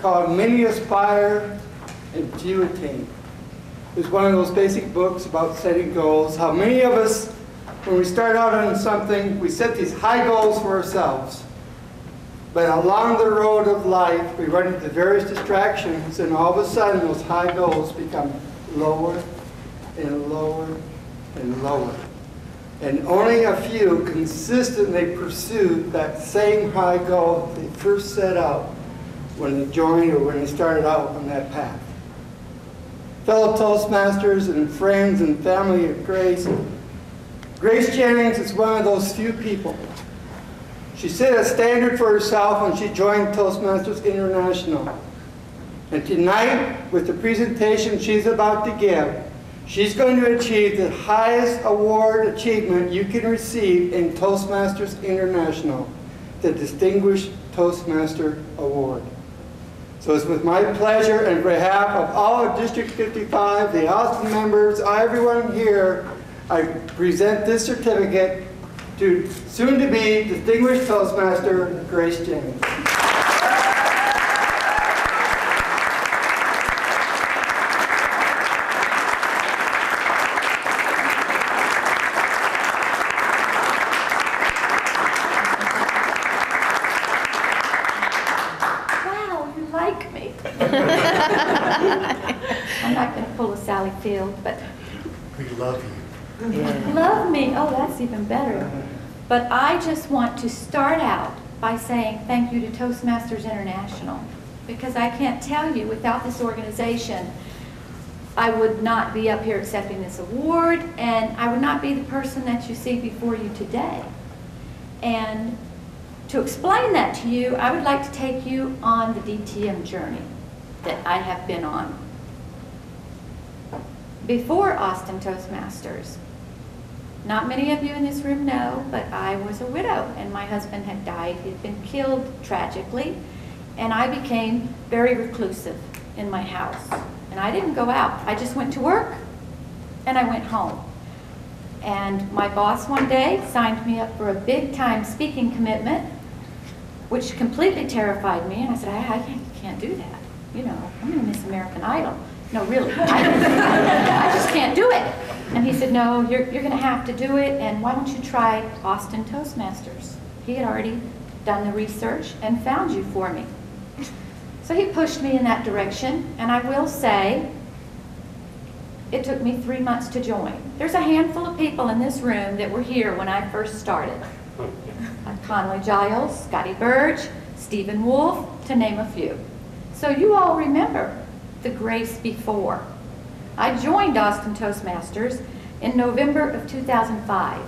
called Many Aspire and Few Attain. It's one of those basic books about setting goals. How many of us, when we start out on something, we set these high goals for ourselves. But along the road of life, we run into various distractions, and all of a sudden those high goals become lower and lower and lower. And only a few consistently pursued that same high goal they first set out when they joined or when they started out on that path. Fellow Toastmasters and friends and family of Grace, Grace Jennings is one of those few people. She set a standard for herself when she joined Toastmasters International. And tonight, with the presentation she's about to give, she's going to achieve the highest award achievement you can receive in Toastmasters International, the Distinguished Toastmaster Award. So it's with my pleasure and behalf of all of District 55, the Austin members, everyone here, I present this certificate to soon-to-be Distinguished Toastmaster Grace Jennings. I'm not going to pull a Sally Field, but we love you. Love me. Oh, that's even better. But I just want to start out by saying thank you to Toastmasters International, because I can't tell you, without this organization, I would not be up here accepting this award, and I would not be the person that you see before you today. And to explain that to you, I would like to take you on the DTM journey that I have been on. Before Austin Toastmasters, not many of you in this room know, but I was a widow and my husband had died. He'd been killed tragically, and I became very reclusive in my house. And I didn't go out. I just went to work and I went home. And my boss one day signed me up for a big time speaking commitment, which completely terrified me. And I said, I can't do that. You know, I'm going to miss American Idol. No, really, I just can't do it. And he said, no, you're going to have to do it, and why don't you try Austin Toastmasters? He had already done the research and found you for me. So he pushed me in that direction, and I will say, it took me 3 months to join. There's a handful of people in this room that were here when I first started. Conley Giles, Scotty Burge, Stephen Wolf, to name a few. So you all remember the grace before. I joined Austin Toastmasters in November of 2005.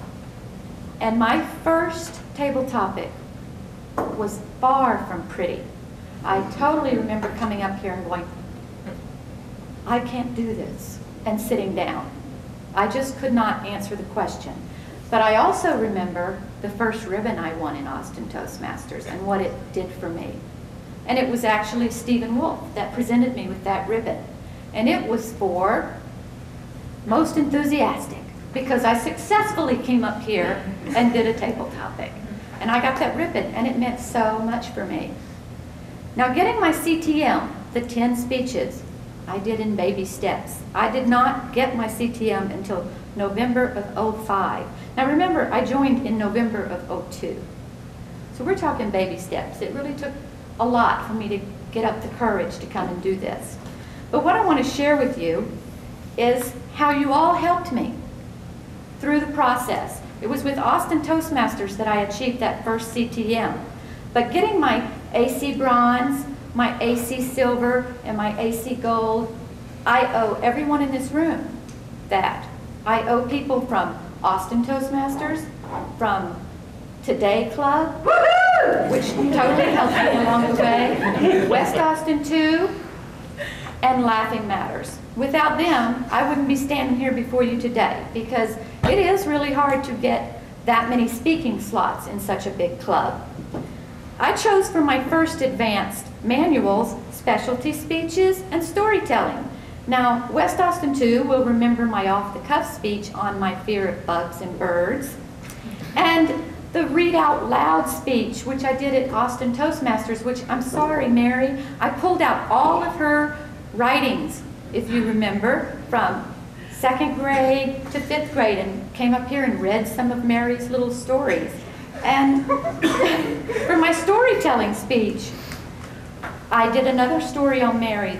And my first table topic was far from pretty. I totally remember coming up here and going, I can't do this, and sitting down. I just could not answer the question. But I also remember the first ribbon I won in Austin Toastmasters and what it did for me. And it was actually Stephen Wolf that presented me with that ribbon. And it was for most enthusiastic, because I successfully came up here and did a table topic. And I got that ribbon, and it meant so much for me. Now, getting my CTM, the 10 speeches, I did in baby steps. I did not get my CTM until November of 05. Now remember, I joined in November of 02. So we're talking baby steps. It really took a lot for me to get up the courage to come and do this. But what I want to share with you is how you all helped me through the process. It was with Austin Toastmasters that I achieved that first CTM. But getting my AC Bronze, my AC Silver, and my AC Gold, I owe everyone in this room that. I owe people from Austin Toastmasters, from Today Club, which totally helped me along the way, West Austin 2, and Laughing Matters. Without them, I wouldn't be standing here before you today, because it is really hard to get that many speaking slots in such a big club. I chose for my first advanced manuals, specialty speeches, and storytelling. Now, West Austin 2 will remember my off-the-cuff speech on my fear of bugs and birds. And the read out loud speech, which I did at Austin Toastmasters, which I'm sorry, Mary, I pulled out all of her writings, if you remember, from 2nd grade to 5th grade, and came up here and read some of Mary's little stories. And for my storytelling speech, I did another story on Mary,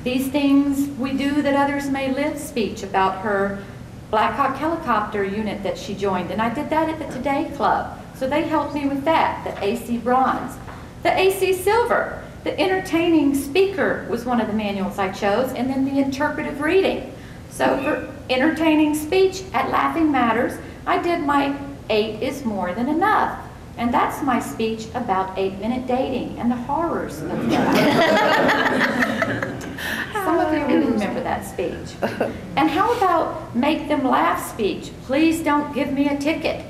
These Things We Do That Others May Live speech about her Black Hawk helicopter unit that she joined, and I did that at the Today Club. So they helped me with that, the AC Bronze. The AC Silver, the entertaining speaker was one of the manuals I chose, and then the interpretive reading. So for entertaining speech at Laughing Matters, I did my 8 is More Than Enough. And that's my speech about 8-minute dating and the horrors of that. Some of you will remember that speech. And how about Make Them Laugh speech? Please don't give me a ticket.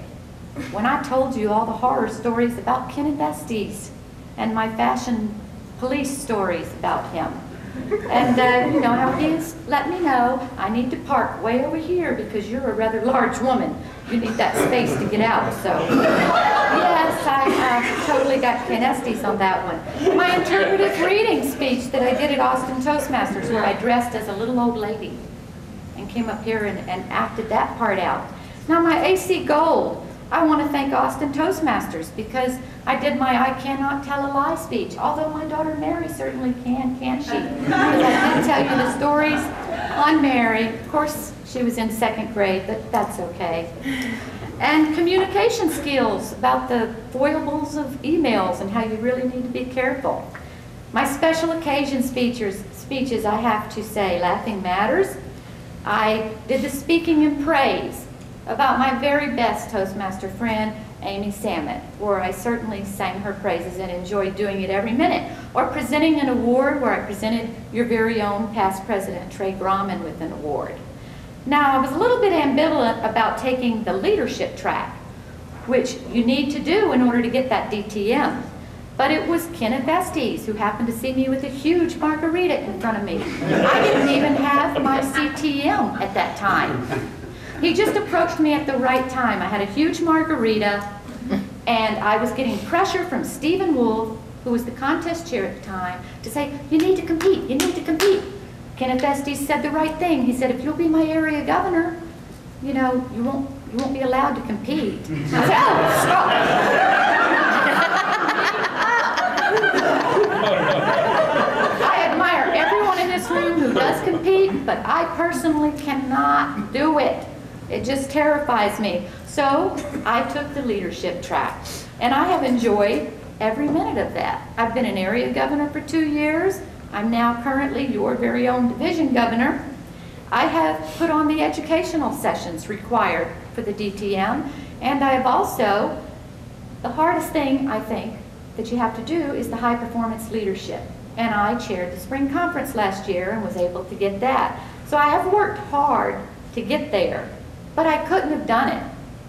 When I told you all the horror stories about Ken and Besties and my fashion police stories about him. And you know how he's let me know I need to park way over here because you're a rather large woman. You need that space to get out. So yes, I totally got Ken Estes on that one. My interpretive reading speech that I did at Austin Toastmasters, where I dressed as a little old lady and came up here and acted that part out. Now my AC Gold, I want to thank Austin Toastmasters because I did my I Cannot Tell a Lie speech, although my daughter Mary certainly can't she? Because I did tell you the stories on Mary. Of course, she was in 2nd grade, but that's okay. And communication skills about the foibles of emails and how you really need to be careful. My special occasion speeches, I have to say, Laughing Matters. I did the speaking in praise about my very best Toastmaster friend, Amy Salmon, where I certainly sang her praises and enjoyed doing it every minute. Or presenting an award where I presented your very own past president, Trey Grauman, with an award. Now, I was a little bit ambivalent about taking the leadership track, which you need to do in order to get that DTM. But it was Kenneth Estes who happened to see me with a huge margarita in front of me. I didn't even have my CTM at that time. He just approached me at the right time. I had a huge margarita, and I was getting pressure from Stephen Wolf, who was the contest chair at the time, to say, you need to compete, you need to compete. Kenneth Estes said the right thing. He said, if you'll be my area governor, you know, you won't be allowed to compete. I said, oh, stop. I admire everyone in this room who does compete, but I personally cannot do it. It just terrifies me. So I took the leadership track, and I have enjoyed every minute of that. I've been an area governor for 2 years. I'm now currently your very own division governor. I have put on the educational sessions required for the DTM, and I have also, the hardest thing I think that you have to do is the high performance leadership. And I chaired the spring conference last year and was able to get that. So I have worked hard to get there, but I couldn't have done it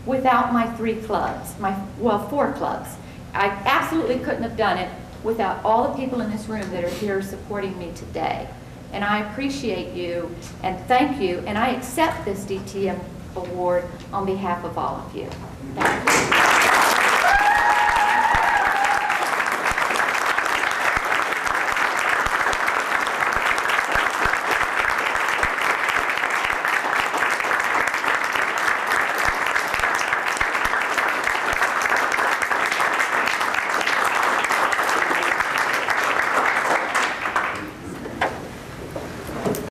without my 3 clubs, 4 clubs. I absolutely couldn't have done it without all the people in this room that are here supporting me today. And I appreciate you and thank you, and I accept this DTM award on behalf of all of you. Thank you.